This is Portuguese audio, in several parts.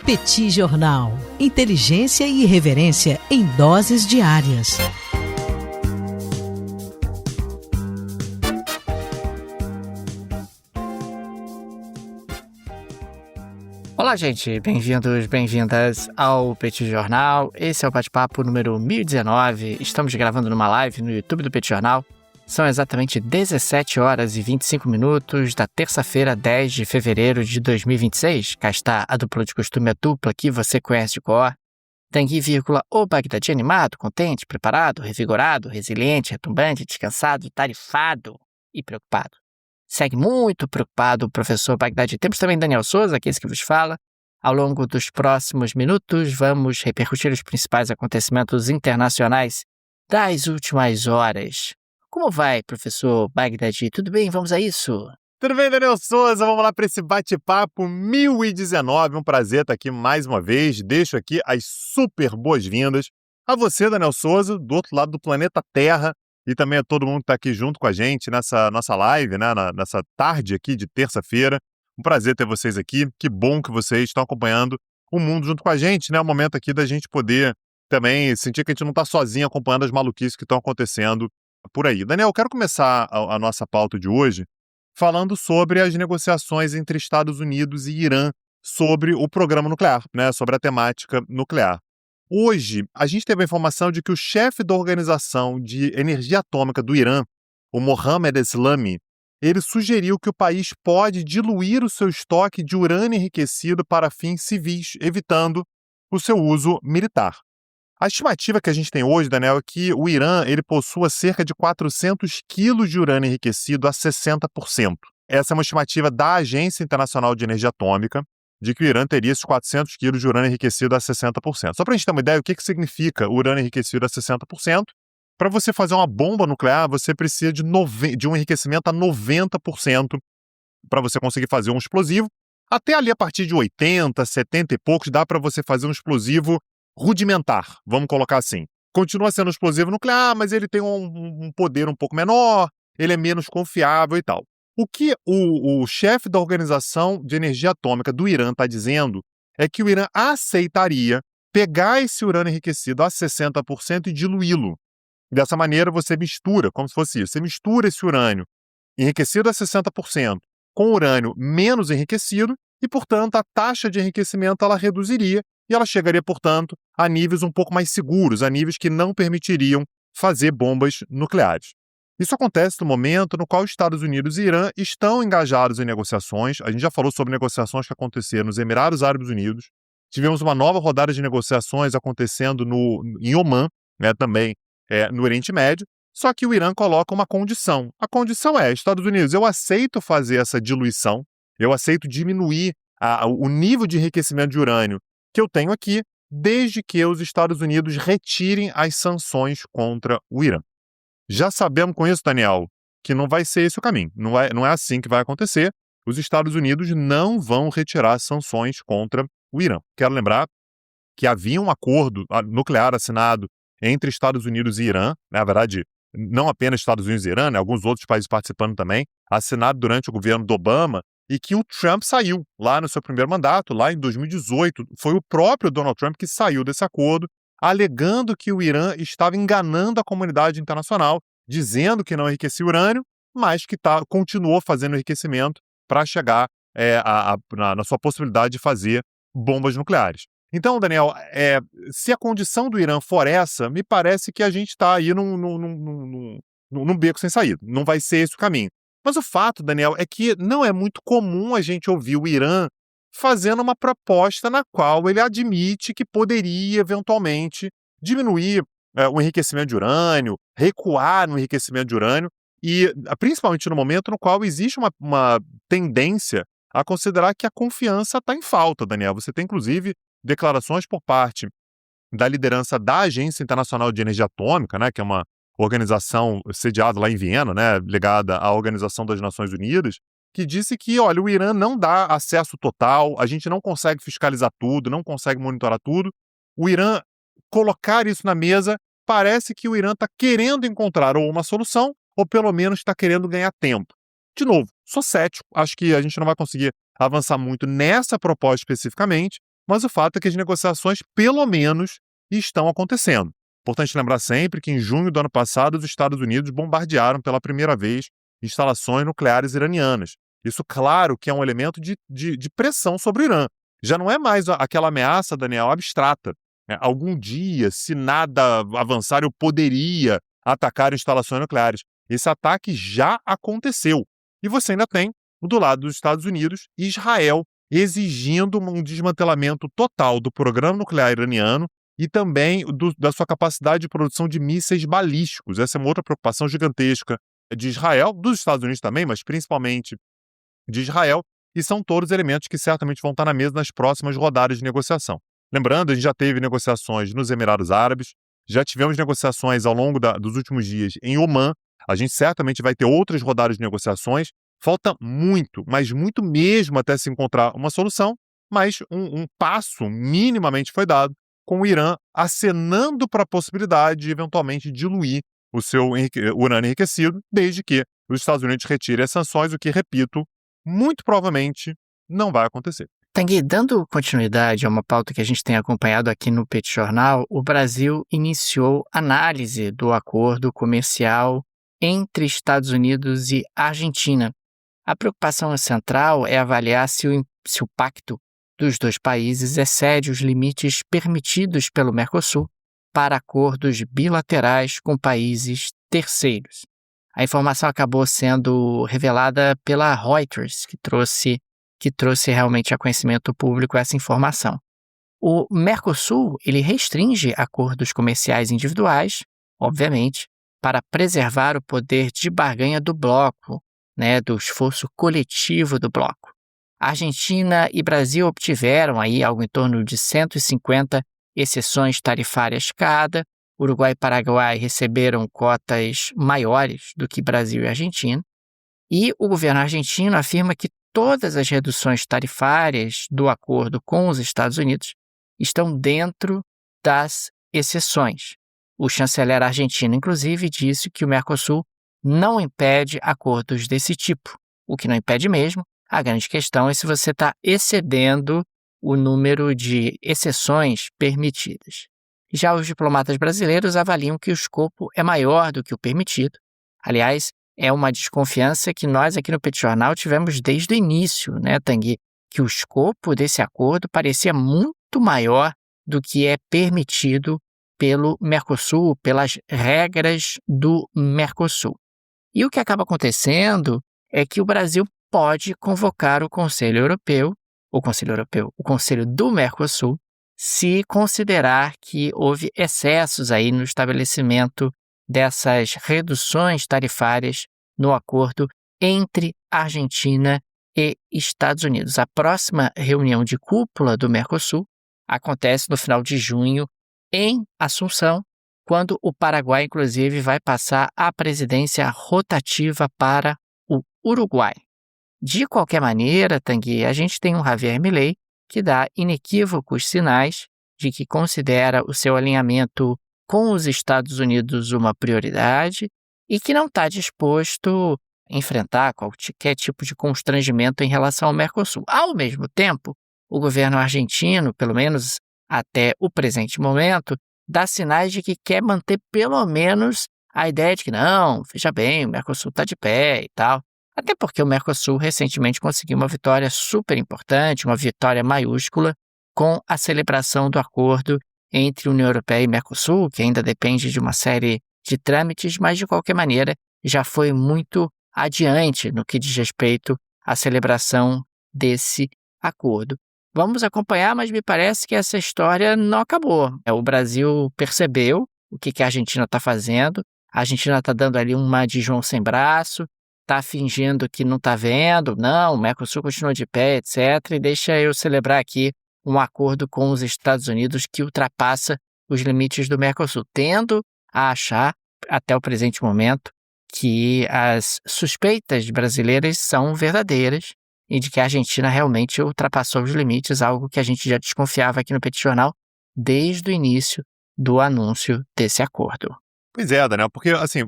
Petit Jornal. Inteligência e irreverência em doses diárias. Olá, gente. Bem-vindos, bem-vindas ao Petit Jornal. Esse é o bate-papo número 1019. Estamos gravando numa live no YouTube do Petit Jornal. São exatamente 17 horas e 25 minutos da terça-feira, 10 de fevereiro de 2026. Cá está a dupla de costume, a dupla que você conhece de cor. Tanguy, o Bagdadi animado, contente, preparado, revigorado, resiliente, retumbante, descansado, tarifado e preocupado. Segue muito preocupado o professor Bagdadi. Temos também Daniel Souza, aqui esse que vos fala. Ao longo dos próximos minutos, vamos repercutir os principais acontecimentos internacionais das últimas horas. Como vai, professor Bagdadi? Tudo bem? Vamos a isso? Tudo bem, Daniel Souza? Vamos lá para esse bate-papo 1019. Um prazer estar aqui mais uma vez. Deixo aqui as super boas-vindas a você, Daniel Souza, do outro lado do planeta Terra, e também a todo mundo que está aqui junto com a gente nessa nossa live, né, nessa tarde aqui de terça-feira. Um prazer ter vocês aqui. Que bom que vocês estão acompanhando o mundo junto com a gente, né? O momento aqui da gente poder também sentir que a gente não está sozinho acompanhando as maluquices que estão acontecendo por aí. Daniel, eu quero começar a nossa pauta de hoje falando sobre as negociações entre Estados Unidos e Irã sobre o programa nuclear, né, sobre a temática nuclear. Hoje, a gente teve a informação de que o chefe da Organização de Energia Atômica do Irã, o Mohammad Eslami, ele sugeriu que o país pode diluir o seu estoque de urânio enriquecido para fins civis, evitando o seu uso militar. A estimativa que a gente tem hoje, Daniel, é que o Irã ele possua cerca de 400 quilos de urânio enriquecido a 60%. Essa é uma estimativa da Agência Internacional de Energia Atômica, de que o Irã teria esses 400 quilos de urânio enriquecido a 60%. Só para a gente ter uma ideia, o que significa urânio enriquecido a 60%? Para você fazer uma bomba nuclear, você precisa de um enriquecimento a 90% para você conseguir fazer um explosivo. Até ali, a partir de 80, 70 e poucos, dá para você fazer um explosivo rudimentar, vamos colocar assim. Continua sendo um explosivo nuclear, mas ele tem um poder um pouco menor, ele é menos confiável e tal. O que o chefe da Organização de Energia Atômica do Irã está dizendo é que o Irã aceitaria pegar esse urânio enriquecido a 60% e diluí-lo. Dessa maneira, você mistura, como se fosse isso, você mistura esse urânio enriquecido a 60% com urânio menos enriquecido e, portanto, a taxa de enriquecimento ela reduziria e ela chegaria, portanto, a níveis um pouco mais seguros, a níveis que não permitiriam fazer bombas nucleares. Isso acontece no momento no qual Estados Unidos e Irã estão engajados em negociações. A gente já falou sobre negociações que aconteceram nos Emirados Árabes Unidos. Tivemos uma nova rodada de negociações acontecendo em Omã, né, também no Oriente Médio. Só que o Irã coloca uma condição. A condição é, Estados Unidos, eu aceito fazer essa diluição, eu aceito diminuir o nível de enriquecimento de urânio que eu tenho aqui, desde que os Estados Unidos retirem as sanções contra o Irã. Já sabemos com isso, Daniel, que não vai ser esse o caminho. Não é assim que vai acontecer. Os Estados Unidos não vão retirar sanções contra o Irã. Quero lembrar que havia um acordo nuclear assinado entre Estados Unidos e Irã, na verdade, não apenas Estados Unidos e Irã, né, alguns outros países participando também, assinado durante o governo do Obama, e que o Trump saiu lá no seu primeiro mandato, lá em 2018. Foi o próprio Donald Trump que saiu desse acordo, alegando que o Irã estava enganando a comunidade internacional, dizendo que não enriquecia urânio, mas que continuou fazendo enriquecimento para chegar na sua possibilidade de fazer bombas nucleares. Então, Daniel, se a condição do Irã for essa, me parece que a gente está aí num beco sem saída. Não vai ser esse o caminho. Mas o fato, Daniel, é que não é muito comum a gente ouvir o Irã fazendo uma proposta na qual ele admite que poderia, eventualmente, diminuir o enriquecimento de urânio, recuar no enriquecimento de urânio, e principalmente no momento no qual existe uma tendência a considerar que a confiança está em falta, Daniel. Você tem, inclusive, declarações por parte da liderança da Agência Internacional de Energia Atômica, né, que é uma organização sediada lá em Viena, né, ligada à Organização das Nações Unidas, que disse que, olha, o Irã não dá acesso total, a gente não consegue fiscalizar tudo, não consegue monitorar tudo. O Irã colocar isso na mesa, parece que o Irã está querendo encontrar ou uma solução, ou pelo menos está querendo ganhar tempo. De novo, sou cético, acho que a gente não vai conseguir avançar muito nessa proposta especificamente, mas o fato é que as negociações, pelo menos, estão acontecendo. Importante lembrar sempre que em junho do ano passado, os Estados Unidos bombardearam pela primeira vez instalações nucleares iranianas. Isso, claro, que é um elemento de pressão sobre o Irã. Já não é mais aquela ameaça, Daniel, abstrata. Algum dia, se nada avançar, eu poderia atacar instalações nucleares. Esse ataque já aconteceu. E você ainda tem, do lado dos Estados Unidos, Israel exigindo um desmantelamento total do programa nuclear iraniano e também da sua capacidade de produção de mísseis balísticos. Essa é uma outra preocupação gigantesca de Israel, dos Estados Unidos também, mas principalmente de Israel, e são todos elementos que certamente vão estar na mesa nas próximas rodadas de negociação. Lembrando, a gente já teve negociações nos Emirados Árabes, já tivemos negociações ao longo dos últimos dias em Omã, a gente certamente vai ter outras rodadas de negociações. Falta muito, mas muito mesmo até se encontrar uma solução, mas um passo minimamente foi dado, com o Irã acenando para a possibilidade de eventualmente diluir o seu urânio enriquecido, desde que os Estados Unidos retirem as sanções, o que, repito, muito provavelmente não vai acontecer. Tanguy, dando continuidade a uma pauta que a gente tem acompanhado aqui no Petit Jornal, o Brasil iniciou análise do acordo comercial entre Estados Unidos e Argentina. A preocupação central é avaliar se o pacto dos dois países excede os limites permitidos pelo Mercosul para acordos bilaterais com países terceiros. A informação acabou sendo revelada pela Reuters, que trouxe realmente a conhecimento público essa informação. O Mercosul, ele restringe acordos comerciais individuais, obviamente, para preservar o poder de barganha do bloco, do esforço coletivo do bloco. Argentina e Brasil obtiveram aí algo em torno de 150 exceções tarifárias cada. Uruguai e Paraguai receberam cotas maiores do que Brasil e Argentina. E o governo argentino afirma que todas as reduções tarifárias do acordo com os Estados Unidos estão dentro das exceções. O chanceler argentino, inclusive, disse que o Mercosul não impede acordos desse tipo. O que não impede mesmo, a grande questão é se você está excedendo o número de exceções permitidas. Já os diplomatas brasileiros avaliam que o escopo é maior do que o permitido. Aliás, é uma desconfiança que nós aqui no Petit Jornal tivemos desde o início, Tanguy? Que o escopo desse acordo parecia muito maior do que é permitido pelo Mercosul, pelas regras do Mercosul. E o que acaba acontecendo é que o Brasil pode convocar o Conselho do Mercosul, se considerar que houve excessos aí no estabelecimento dessas reduções tarifárias no acordo entre Argentina e Estados Unidos. A próxima reunião de cúpula do Mercosul acontece no final de junho em Assunção, quando o Paraguai, inclusive, vai passar a presidência rotativa para o Uruguai. De qualquer maneira, Tanguy, a gente tem um Javier Milei que dá inequívocos sinais de que considera o seu alinhamento com os Estados Unidos uma prioridade e que não está disposto a enfrentar qualquer tipo de constrangimento em relação ao Mercosul. Ao mesmo tempo, o governo argentino, pelo menos até o presente momento, dá sinais de que quer manter pelo menos a ideia de que não, veja bem, o Mercosul está de pé e tal. Até porque o Mercosul recentemente conseguiu uma vitória super importante, uma vitória maiúscula, com a celebração do acordo entre União Europeia e Mercosul, que ainda depende de uma série de trâmites, mas de qualquer maneira já foi muito adiante no que diz respeito à celebração desse acordo. Vamos acompanhar, mas me parece que essa história não acabou. O Brasil percebeu o que a Argentina está fazendo, a Argentina está dando ali uma de João sem braço, está fingindo que não está vendo, não, o Mercosul continua de pé, etc. E deixa eu celebrar aqui um acordo com os Estados Unidos que ultrapassa os limites do Mercosul, tendo a achar, até o presente momento, que as suspeitas brasileiras são verdadeiras e de que a Argentina realmente ultrapassou os limites, algo que a gente já desconfiava aqui no Petit Jornal desde o início do anúncio desse acordo. Pois é, Daniel, porque assim,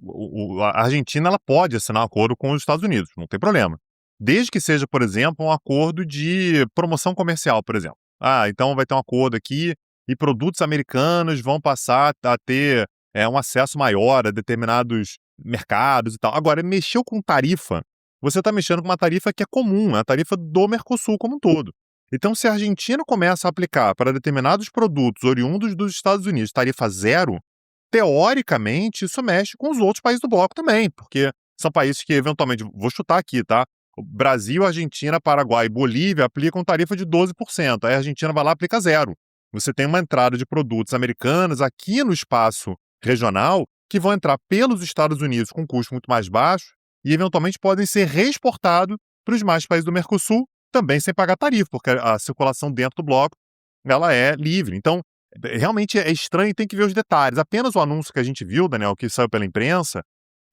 a Argentina ela pode assinar um acordo com os Estados Unidos, não tem problema. Desde que seja, por exemplo, um acordo de promoção comercial, por exemplo. Então vai ter um acordo aqui e produtos americanos vão passar a ter um acesso maior a determinados mercados e tal. Agora, mexeu com tarifa, você está mexendo com uma tarifa que é comum, é a tarifa do Mercosul como um todo. Então, se a Argentina começa a aplicar para determinados produtos oriundos dos Estados Unidos tarifa zero, teoricamente, isso mexe com os outros países do bloco também, porque são países que, eventualmente, vou chutar aqui, tá? O Brasil, Argentina, Paraguai e Bolívia aplicam tarifa de 12%, aí a Argentina vai lá e aplica zero. Você tem uma entrada de produtos americanos aqui no espaço regional que vão entrar pelos Estados Unidos com custo muito mais baixo e, eventualmente, podem ser reexportados para os demais países do Mercosul, também sem pagar tarifa, porque a circulação dentro do bloco ela é livre. Então, realmente é estranho e tem que ver os detalhes. Apenas o anúncio que a gente viu, Daniel, que saiu pela imprensa,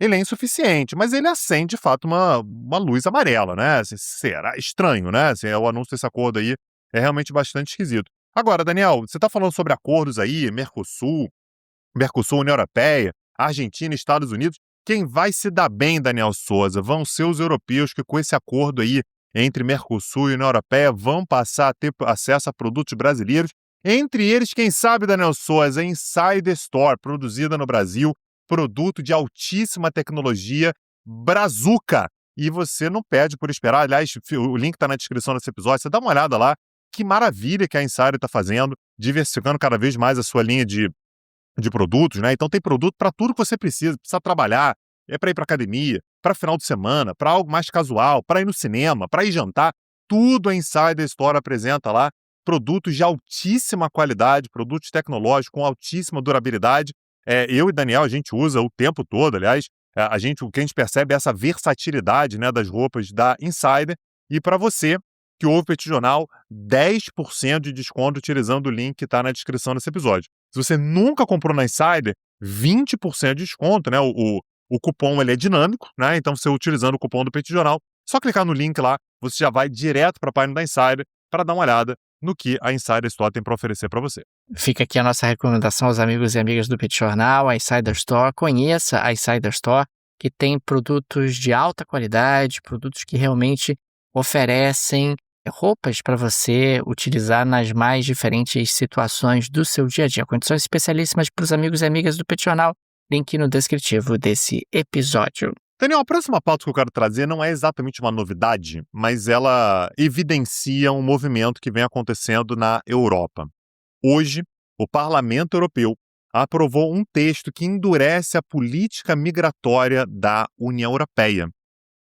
ele é insuficiente, mas ele acende, de fato, uma luz amarela, né? Assim, será estranho, né? Assim, o anúncio desse acordo aí é realmente bastante esquisito. Agora, Daniel, você está falando sobre acordos aí, Mercosul, União Europeia, Argentina, Estados Unidos. Quem vai se dar bem, Daniel Souza, vão ser os europeus que, com esse acordo aí entre Mercosul e União Europeia, vão passar a ter acesso a produtos brasileiros. Entre eles, quem sabe, Daniel Souza, Insider Store, produzida no Brasil, produto de altíssima tecnologia, Brazuca. E você não perde por esperar. Aliás, o link está na descrição desse episódio. Você dá uma olhada lá. Que maravilha que a Insider está fazendo, diversificando cada vez mais a sua linha de produtos, né? Então tem produto para tudo que você precisa trabalhar, para ir para academia, para final de semana, para algo mais casual, para ir no cinema, para ir jantar, tudo a Insider Store apresenta lá, produtos de altíssima qualidade, produtos tecnológicos com altíssima durabilidade. Eu e Daniel, a gente usa o tempo todo, aliás, o que a gente percebe é essa versatilidade, né, das roupas da Insider. E para você que ouve o Petit Jornal, 10% de desconto utilizando o link que está na descrição desse episódio. Se você nunca comprou na Insider, 20% de desconto, né? O cupom ele é dinâmico, né? Então, você utilizando o cupom do Petit Jornal, só clicar no link lá, você já vai direto para a página da Insider para dar uma olhada no que a Insider Store tem para oferecer para você. Fica aqui a nossa recomendação aos amigos e amigas do Petit Jornal, a Insider Store. Conheça a Insider Store, que tem produtos de alta qualidade, produtos que realmente oferecem roupas para você utilizar nas mais diferentes situações do seu dia a dia. Condições especialíssimas para os amigos e amigas do Petit Jornal. Link no descritivo desse episódio. Daniel, a próxima pauta que eu quero trazer não é exatamente uma novidade, mas ela evidencia um movimento que vem acontecendo na Europa. Hoje, o Parlamento Europeu aprovou um texto que endurece a política migratória da União Europeia.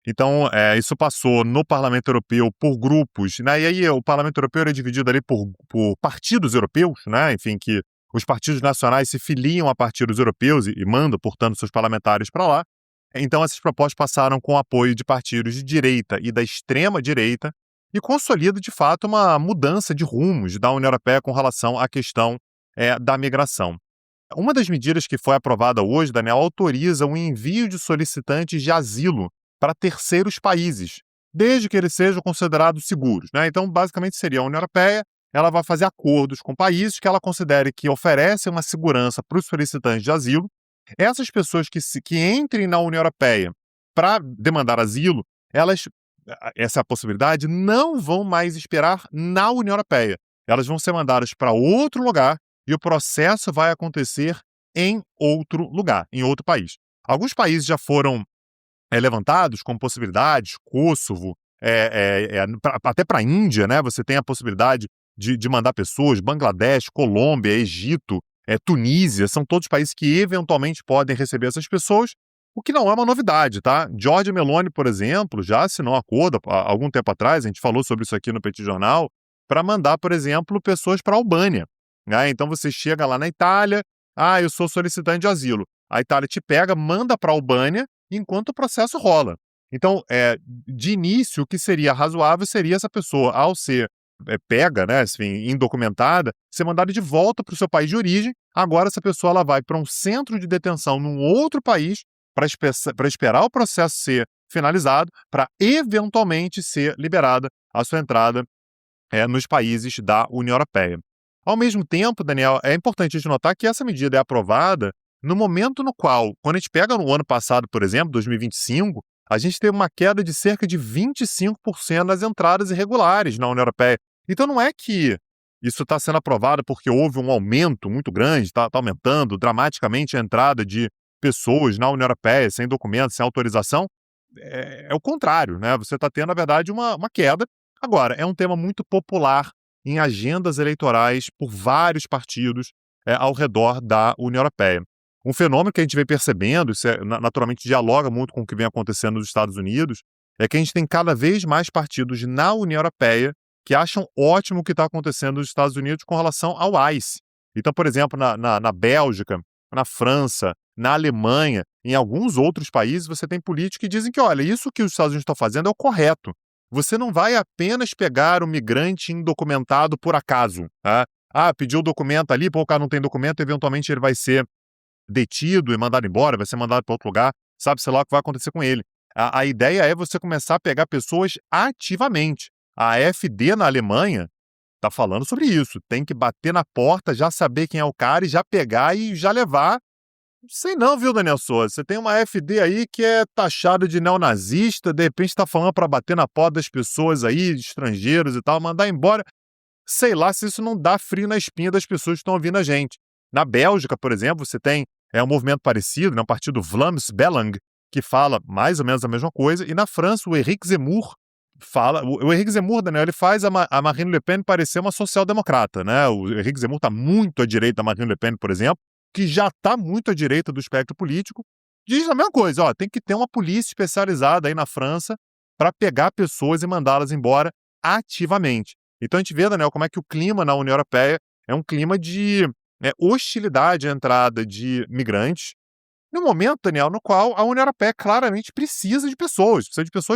Então, isso passou no Parlamento Europeu por grupos, né? E aí o Parlamento Europeu é dividido ali por partidos europeus, né? Enfim, que os partidos nacionais se filiam a partidos europeus e mandam, portanto, seus parlamentares para lá. Então, essas propostas passaram com o apoio de partidos de direita e da extrema-direita e consolida, de fato, uma mudança de rumos da União Europeia com relação à questão da migração. Uma das medidas que foi aprovada hoje, Daniel, autoriza o envio de solicitantes de asilo para terceiros países, desde que eles sejam considerados seguros, né? Então, basicamente, seria a União Europeia, ela vai fazer acordos com países que ela considere que oferecem uma segurança para os solicitantes de asilo. Essas pessoas que entrem na União Europeia para demandar asilo, essa possibilidade, não vão mais esperar na União Europeia. Elas vão ser mandadas para outro lugar e o processo vai acontecer em outro lugar, em outro país. Alguns países já foram levantados como possibilidades, Kosovo, até para a Índia, né? Você tem a possibilidade de mandar pessoas, Bangladesh, Colômbia, Egito, Tunísia, são todos países que eventualmente podem receber essas pessoas, o que não é uma novidade, tá? Giorgia Meloni, por exemplo, já assinou um acordo há algum tempo atrás, a gente falou sobre isso aqui no Petit Jornal, para mandar, por exemplo, pessoas para a Albânia, né? Então você chega lá na Itália, eu sou solicitante de asilo, a Itália te pega, manda para a Albânia, enquanto o processo rola. Então, de início, o que seria razoável seria essa pessoa, ao ser pega, né, assim, indocumentada, ser mandada de volta para o seu país de origem. Agora, essa pessoa ela vai para um centro de detenção num outro país para esperar o processo ser finalizado, para eventualmente ser liberada a sua entrada nos países da União Europeia. Ao mesmo tempo, Daniel, é importante a gente notar que essa medida é aprovada no momento no qual, quando a gente pega no ano passado, por exemplo, 2025, a gente teve uma queda de cerca de 25% das entradas irregulares na União Europeia. Então não é que Isso está sendo aprovado porque houve um aumento muito grande, está aumentando dramaticamente a entrada de pessoas na União Europeia sem documentos, sem autorização. É o contrário, né? Você está tendo, na verdade, uma queda. Agora, é um tema muito popular em agendas eleitorais por vários partidos ao redor da União Europeia. Um fenômeno que a gente vem percebendo, isso naturalmente dialoga muito com o que vem acontecendo nos Estados Unidos, é que a gente tem cada vez mais partidos na União Europeia que acham ótimo o que está acontecendo nos Estados Unidos com relação ao ICE. Então, por exemplo, na Bélgica, na França, na Alemanha, em alguns outros países, você tem políticos que dizem que, olha, isso que os Estados Unidos estão fazendo é o correto. Você não vai apenas pegar o migrante indocumentado por acaso. Tá? Pediu o documento ali, o cara não tem documento, eventualmente ele vai ser detido e mandado embora, vai ser mandado para outro lugar, sabe-se lá o que vai acontecer com ele. A ideia é você começar a pegar pessoas ativamente. A AfD na Alemanha está falando sobre isso. Tem que bater na porta, já saber quem é o cara e já pegar e já levar. Sei não, viu, Daniel Souza? Você tem uma AfD aí que é taxada de neonazista, de repente está falando para bater na porta das pessoas aí, de estrangeiros e tal, mandar embora. Sei lá se isso não dá frio na espinha das pessoas que estão ouvindo a gente. Na Bélgica, por exemplo, você tem um movimento parecido, né, um partido Vlaams Belang, que fala mais ou menos a mesma coisa, e na França o Éric Zemmour fala... O Éric Zemmour, Daniel, ele faz a Marine Le Pen parecer uma social-democrata, né? O Éric Zemmour está muito à direita da Marine Le Pen, por exemplo, que já está muito à direita do espectro político, diz a mesma coisa, tem que ter uma polícia especializada aí na França para pegar pessoas e mandá-las embora ativamente. Então a gente vê, Daniel, como é que o clima na União Europeia é um clima de hostilidade à entrada de migrantes, no momento, Daniel, no qual a União Europeia claramente precisa de pessoas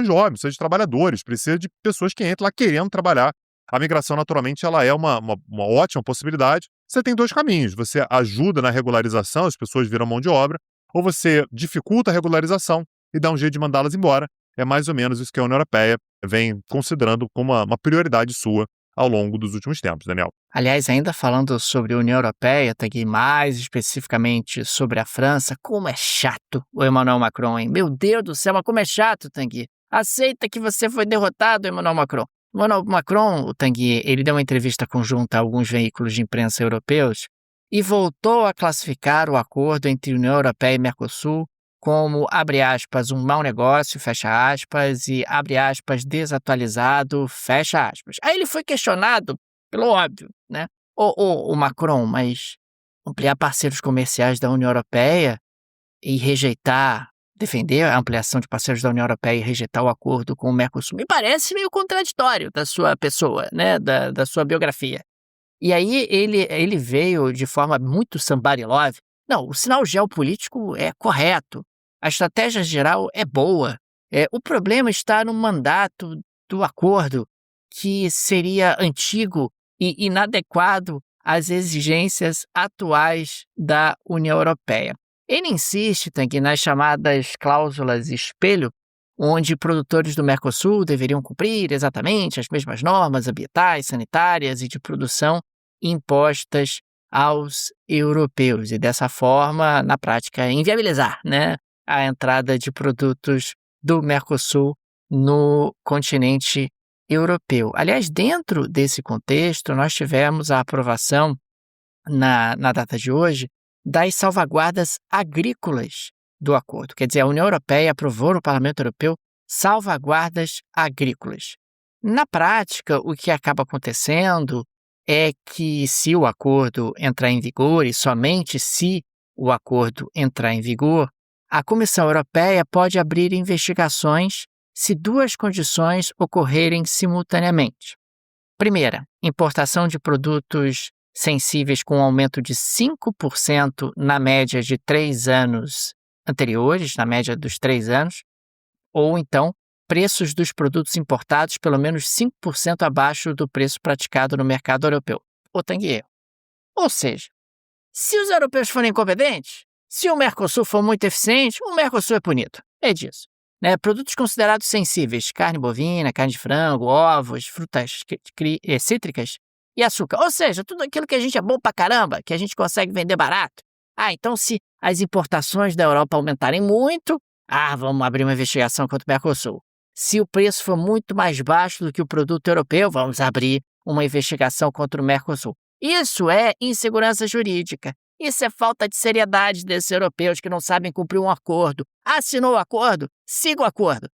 jovens, precisa de trabalhadores, precisa de pessoas que entram lá querendo trabalhar. A migração, naturalmente, ela é uma ótima possibilidade. Você tem dois caminhos. Você ajuda na regularização, as pessoas viram mão de obra, ou você dificulta a regularização e dá um jeito de mandá-las embora. É mais ou menos isso que a União Europeia vem considerando como uma prioridade sua ao longo dos últimos tempos, Daniel. Aliás, ainda falando sobre a União Europeia, Tanguy, mais especificamente sobre a França, como é chato o Emmanuel Macron, hein? Meu Deus do céu, mas como é chato, Tanguy. Aceita que você foi derrotado, Emmanuel Macron. Emmanuel Macron, o Tanguy, ele deu uma entrevista conjunta a alguns veículos de imprensa europeus e voltou a classificar o acordo entre União Europeia e Mercosul como, abre aspas, um mau negócio, fecha aspas, e, abre aspas, desatualizado, fecha aspas. Aí ele foi questionado pelo óbvio, né? O Macron, mas ampliar parceiros comerciais da União Europeia e defender a ampliação de parceiros da União Europeia e rejeitar o acordo com o Mercosul, me parece meio contraditório da sua pessoa, né? Da sua biografia. E aí ele veio de forma muito somebody love. Não, o sinal geopolítico é correto. A estratégia geral é boa. O problema está no mandato do acordo, que seria antigo e inadequado às exigências atuais da União Europeia. Ele insiste, Tanguy, nas chamadas cláusulas espelho, onde produtores do Mercosul deveriam cumprir exatamente as mesmas normas ambientais, sanitárias e de produção impostas aos europeus. E dessa forma, na prática, inviabilizar, né, a entrada de produtos do Mercosul no continente europeu. Aliás, dentro desse contexto, nós tivemos a aprovação, na data de hoje, das salvaguardas agrícolas do acordo. Quer dizer, a União Europeia aprovou no Parlamento Europeu salvaguardas agrícolas. Na prática, o que acaba acontecendo é que, se o acordo entrar em vigor, e somente se o acordo entrar em vigor, a Comissão Europeia pode abrir investigações se duas condições ocorrerem simultaneamente. Primeira, importação de produtos sensíveis com um aumento de 5% na média de 3 anos anteriores, na média dos 3 anos, ou então preços dos produtos importados pelo menos 5% abaixo do preço praticado no mercado europeu. Ou seja, se os europeus forem incompetentes, se o Mercosul for muito eficiente, o Mercosul é punido. É disso. Né? Produtos considerados sensíveis, carne bovina, carne de frango, ovos, frutas cítricas e açúcar. Ou seja, tudo aquilo que a gente é bom pra caramba, que a gente consegue vender barato. Então se as importações da Europa aumentarem muito, vamos abrir uma investigação contra o Mercosul. Se o preço for muito mais baixo do que o produto europeu, vamos abrir uma investigação contra o Mercosul. Isso é insegurança jurídica. Isso é falta de seriedade desses europeus que não sabem cumprir um acordo. Assinou o acordo? Siga o acordo.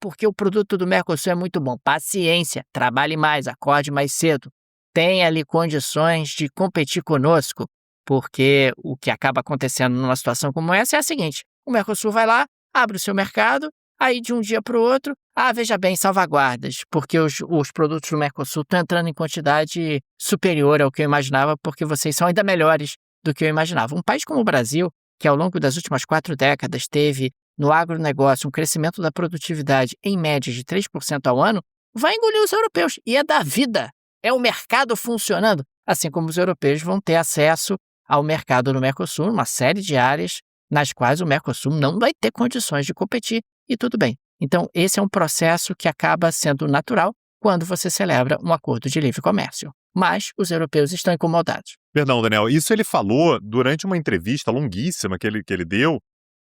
Porque o produto do Mercosul é muito bom. Paciência, trabalhe mais, acorde mais cedo. Tenha ali condições de competir conosco, porque o que acaba acontecendo numa situação como essa é a seguinte: o Mercosul vai lá, abre o seu mercado, aí de um dia para o outro, veja bem, salvaguardas, porque os produtos do Mercosul estão entrando em quantidade superior ao que eu imaginava, porque vocês são ainda melhores do que eu imaginava. Um país como o Brasil, que ao longo das últimas 4 décadas teve no agronegócio um crescimento da produtividade em média de 3% ao ano, vai engolir os europeus. E é da vida. É o mercado funcionando. Assim como os europeus vão ter acesso ao mercado no Mercosul, uma série de áreas nas quais o Mercosul não vai ter condições de competir, e tudo bem. Então, esse é um processo que acaba sendo natural quando você celebra um acordo de livre comércio. Mas os europeus estão incomodados. Perdão, Daniel, isso ele falou durante uma entrevista longuíssima que ele deu,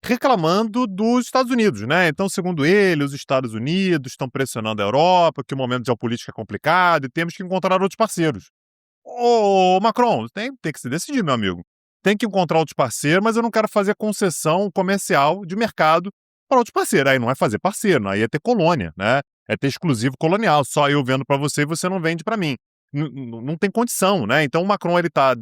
reclamando dos Estados Unidos, né? Então, segundo ele, os Estados Unidos estão pressionando a Europa, que o momento geopolítico é complicado e temos que encontrar outros parceiros. Ô, Macron, tem que se decidir, meu amigo. Tem que encontrar outros parceiros, mas eu não quero fazer concessão comercial de mercado para outros parceiros. Aí não é fazer parceiro, aí é ter colônia, né? É ter exclusivo colonial. Só eu vendo para você e você não vende para mim. Não tem condição, né? Então o Macron ele está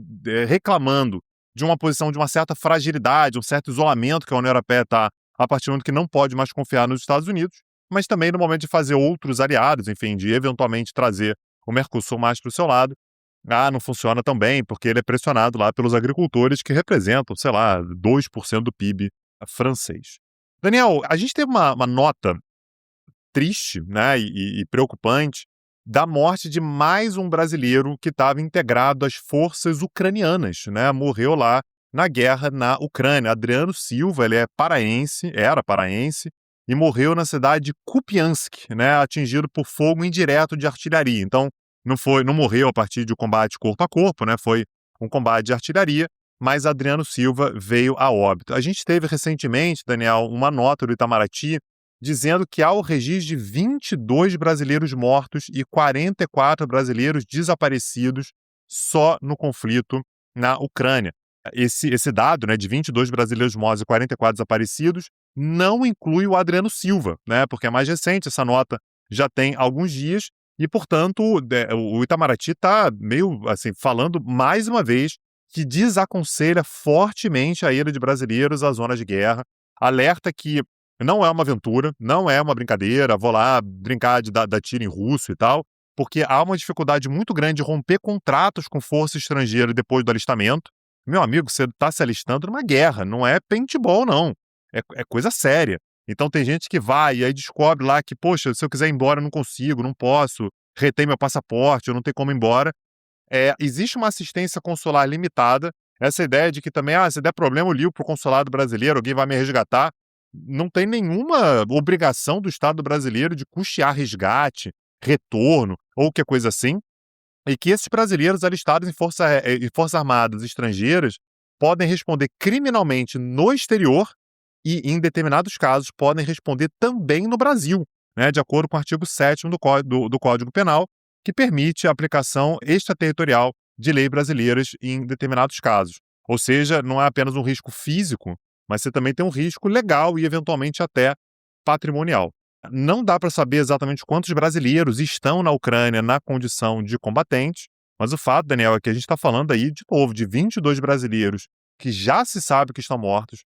reclamando de uma posição de uma certa fragilidade, um certo isolamento que a União Europeia está a partir do momento que não pode mais confiar nos Estados Unidos, mas também no momento de fazer outros aliados, enfim, de eventualmente trazer o Mercosul mais para o seu lado. Não funciona tão bem, porque ele é pressionado lá pelos agricultores que representam, sei lá, 2% do PIB francês. Daniel, a gente teve uma nota triste, né, e preocupante da morte de mais um brasileiro que estava integrado às forças ucranianas, né? Morreu lá na guerra na Ucrânia. Adriano Silva, ele era paraense, e morreu na cidade de Kupiansk, né? Atingido por fogo indireto de artilharia. Então, não morreu a partir de um combate corpo a corpo, né? Foi um combate de artilharia, mas Adriano Silva veio a óbito. A gente teve recentemente, Daniel, uma nota do Itamaraty dizendo que há o registro de 22 brasileiros mortos e 44 brasileiros desaparecidos só no conflito na Ucrânia. Esse dado, né, de 22 brasileiros mortos e 44 desaparecidos não inclui o Adriano Silva, né, porque é mais recente, essa nota já tem alguns dias e, portanto, o Itamaraty está meio assim, falando mais uma vez que desaconselha fortemente a ida de brasileiros às zonas de guerra, alerta que não é uma aventura, não é uma brincadeira, vou lá brincar de dar tiro em russo e tal, porque há uma dificuldade muito grande de romper contratos com força estrangeira depois do alistamento. Meu amigo, você está se alistando numa guerra, não é paintball, não. É coisa séria. Então tem gente que vai e aí descobre lá que, poxa, se eu quiser ir embora eu não consigo, não posso, retém meu passaporte, eu não tenho como ir embora. Existe uma assistência consular limitada, essa ideia de que também, se der problema eu ligo para o consulado brasileiro, alguém vai me resgatar. Não tem nenhuma obrigação do Estado brasileiro de custear resgate, retorno ou qualquer coisa assim, e que esses brasileiros alistados em forças armadas estrangeiras podem responder criminalmente no exterior e, em determinados casos, podem responder também no Brasil, né, de acordo com o artigo 7º do Código Penal, que permite a aplicação extraterritorial de leis brasileiras em determinados casos. Ou seja, não é apenas um risco físico, mas você também tem um risco legal e, eventualmente, até patrimonial. Não dá para saber exatamente quantos brasileiros estão na Ucrânia na condição de combatentes, mas o fato, Daniel, é que a gente está falando aí, de novo, de 22 brasileiros que já se sabe que estão mortos,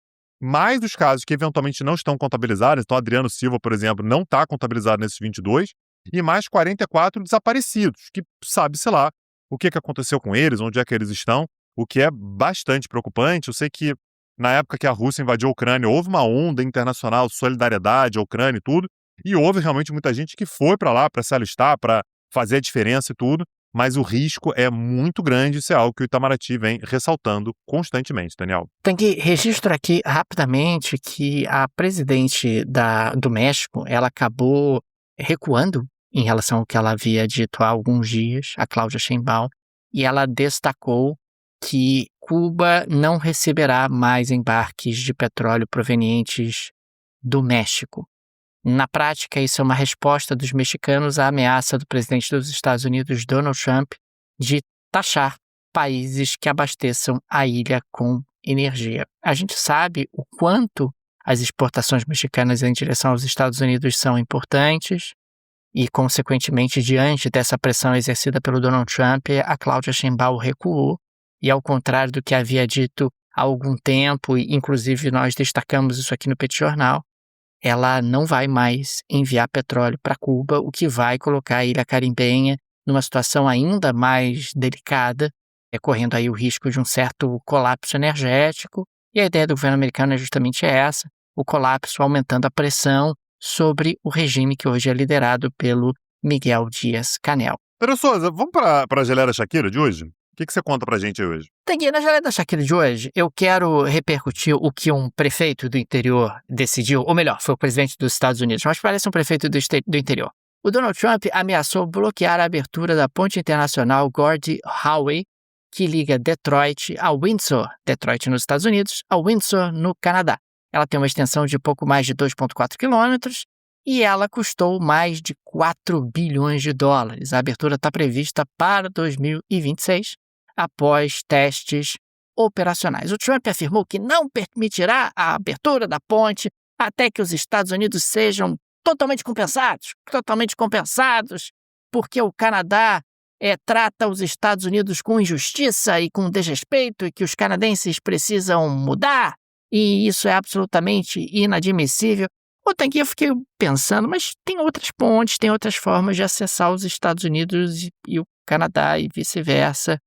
mais os casos que eventualmente não estão contabilizados, então Adriano Silva, por exemplo, não está contabilizado nesses 22, e mais 44 desaparecidos, que sabe-se lá o que aconteceu com eles, onde é que eles estão, o que é bastante preocupante. Eu sei que na época que a Rússia invadiu a Ucrânia, houve uma onda internacional de solidariedade à Ucrânia e tudo, e houve realmente muita gente que foi para lá para se alistar, para fazer a diferença e tudo, mas o risco é muito grande, isso é algo que o Itamaraty vem ressaltando constantemente, Daniel. Tem que registrar aqui rapidamente que a presidente do México, ela acabou recuando em relação ao que ela havia dito há alguns dias, a Cláudia Sheinbaum, e ela destacou que Cuba não receberá mais embarques de petróleo provenientes do México. Na prática, isso é uma resposta dos mexicanos à ameaça do presidente dos Estados Unidos, Donald Trump, de taxar países que abasteçam a ilha com energia. A gente sabe o quanto as exportações mexicanas em direção aos Estados Unidos são importantes e, consequentemente, diante dessa pressão exercida pelo Donald Trump, a Cláudia Sheinbaum recuou e, ao contrário do que havia dito há algum tempo, e inclusive nós destacamos isso aqui no Petit Jornal, ela não vai mais enviar petróleo para Cuba, o que vai colocar a Ilha Caribenha numa situação ainda mais delicada, correndo aí o risco de um certo colapso energético. E a ideia do governo americano é justamente essa, o colapso aumentando a pressão sobre o regime que hoje é liderado pelo Miguel Dias-Canel. Daniel Souza, vamos para a geleira Shakira de hoje? O que você conta pra gente aí hoje? Tanguy, na geleira da Shakira de hoje, eu quero repercutir o que um prefeito do interior decidiu, ou melhor, foi o presidente dos Estados Unidos, mas parece um prefeito do interior. O Donald Trump ameaçou bloquear a abertura da ponte internacional Gordie Howe, que liga Detroit a Windsor, Detroit nos Estados Unidos, a Windsor no Canadá. Ela tem uma extensão de pouco mais de 2,4 quilômetros e ela custou mais de 4 bilhões de dólares. A abertura está prevista para 2026, após testes operacionais. O Trump afirmou que não permitirá a abertura da ponte até que os Estados Unidos sejam totalmente compensados, porque o Canadá trata os Estados Unidos com injustiça e com desrespeito e que os canadenses precisam mudar, e isso é absolutamente inadmissível. Eu fiquei pensando, mas tem outras pontes, tem outras formas de acessar os Estados Unidos e o Canadá e vice-versa.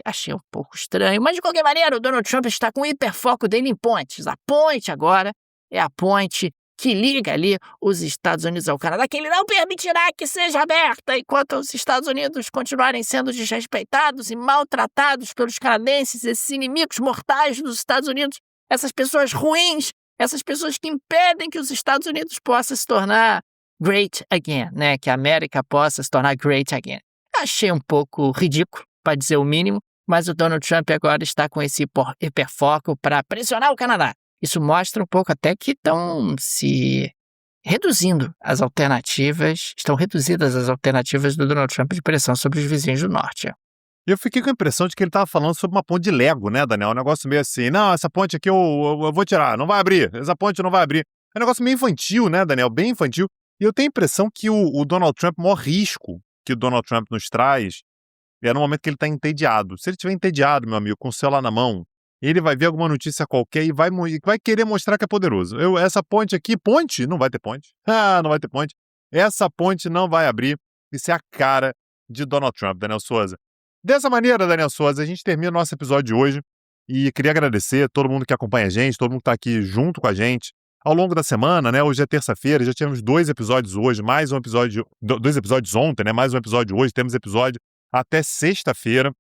Achei um pouco estranho, mas de qualquer maneira o Donald Trump está com o hiperfoco dele em pontes. A ponte agora é a ponte que liga ali os Estados Unidos ao Canadá, que ele não permitirá que seja aberta enquanto os Estados Unidos continuarem sendo desrespeitados e maltratados pelos canadenses, esses inimigos mortais dos Estados Unidos, essas pessoas ruins, essas pessoas que impedem que os Estados Unidos possam se tornar great again, né? Que a América possa se tornar great again. Achei um pouco ridículo, para dizer o mínimo, mas o Donald Trump agora está com esse hiperfoco para pressionar o Canadá. Isso mostra um pouco até que estão reduzidas as alternativas do Donald Trump de pressão sobre os vizinhos do norte. Eu fiquei com a impressão de que ele estava falando sobre uma ponte de Lego, né, Daniel? Um negócio meio assim, não, essa ponte aqui eu vou tirar, não vai abrir, essa ponte não vai abrir. É um negócio meio infantil, né, Daniel? Bem infantil. E eu tenho a impressão que o Donald Trump, o maior risco que o Donald Trump nos traz é no momento que ele está entediado. Se ele estiver entediado, meu amigo, com o celular na mão, ele vai ver alguma notícia qualquer e vai querer mostrar que é poderoso. Essa ponte aqui, ponte? Não vai ter ponte. Não vai ter ponte. Essa ponte não vai abrir. Isso é a cara de Donald Trump, Daniel Souza. Dessa maneira, Daniel Souza, a gente termina o nosso episódio de hoje e queria agradecer a todo mundo que acompanha a gente, todo mundo que está aqui junto com a gente ao longo da semana, né? Hoje é terça-feira, já tivemos 2 episódios hoje, mais um episódio, 2 episódios ontem, né? Mais um episódio hoje, temos episódio até sexta-feira.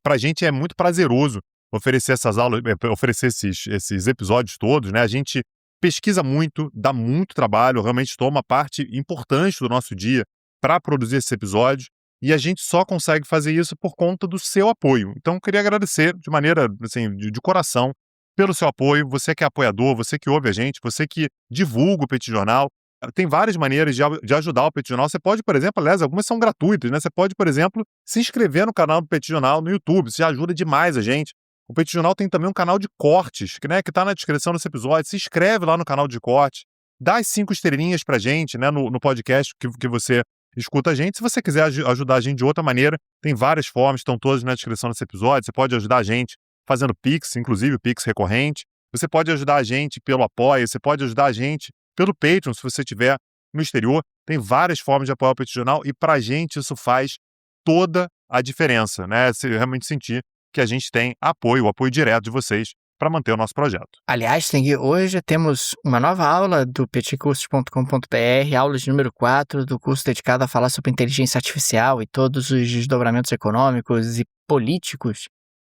Pra gente é muito prazeroso oferecer essas aulas, oferecer esses episódios todos, né? A gente pesquisa muito, dá muito trabalho, realmente toma parte importante do nosso dia para produzir esses episódios. E a gente só consegue fazer isso por conta do seu apoio. Então, eu queria agradecer de maneira, assim, de coração, pelo seu apoio. Você que é apoiador, você que ouve a gente, você que divulga o Petit Jornal. Tem várias maneiras de ajudar o Petit Jornal. Você pode, por exemplo, aliás, algumas são gratuitas, né? Você pode, por exemplo, se inscrever no canal do Petit Jornal no YouTube. Isso já ajuda demais a gente. O Petit Jornal tem também um canal de cortes, que está na descrição desse episódio. Se inscreve lá no canal de corte. Dá as 5 estrelinhas pra gente, né? No podcast que você escuta a gente. Se você quiser ajudar a gente de outra maneira, tem várias formas, estão todas na descrição desse episódio. Você pode ajudar a gente fazendo Pix, inclusive o Pix recorrente. Você pode ajudar a gente pelo Apoia, você pode ajudar a gente pelo Patreon, se você estiver no exterior. Tem várias formas de apoiar o Petit Jornal e pra gente isso faz toda a diferença, né? Se realmente sentir que a gente tem o apoio direto de vocês para manter o nosso projeto. Aliás, Tanguy, hoje temos uma nova aula do petcursos.com.br, aula de número 4 do curso dedicado a falar sobre inteligência artificial e todos os desdobramentos econômicos e políticos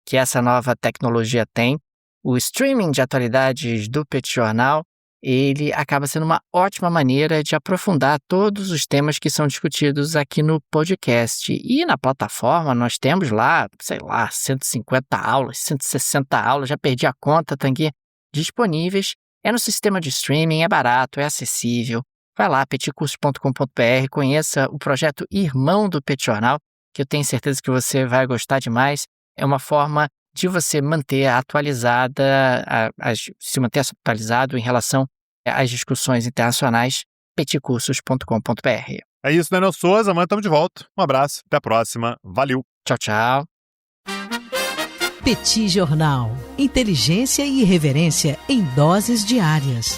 que essa nova tecnologia tem. O streaming de atualidades do Petit Jornal, ele acaba sendo uma ótima maneira de aprofundar todos os temas que são discutidos aqui no podcast. E na plataforma nós temos lá, 150 aulas, 160 aulas, já perdi a conta, Tanguy, disponíveis É no sistema de streaming, é barato, é acessível. Vai lá, petcursos.com.br, conheça o projeto Irmão do Pet Jornal, que eu tenho certeza que você vai gostar demais. É uma forma de você manter atualizada, se manter atualizado em relação às discussões internacionais, petcursos.com.br. É isso, Daniel Souza. Amanhã estamos de volta. Um abraço, até a próxima. Valeu. Tchau, tchau. Petit Jornal. Inteligência e irreverência em doses diárias.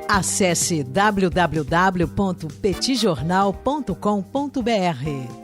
Acesse www.petijornal.com.br.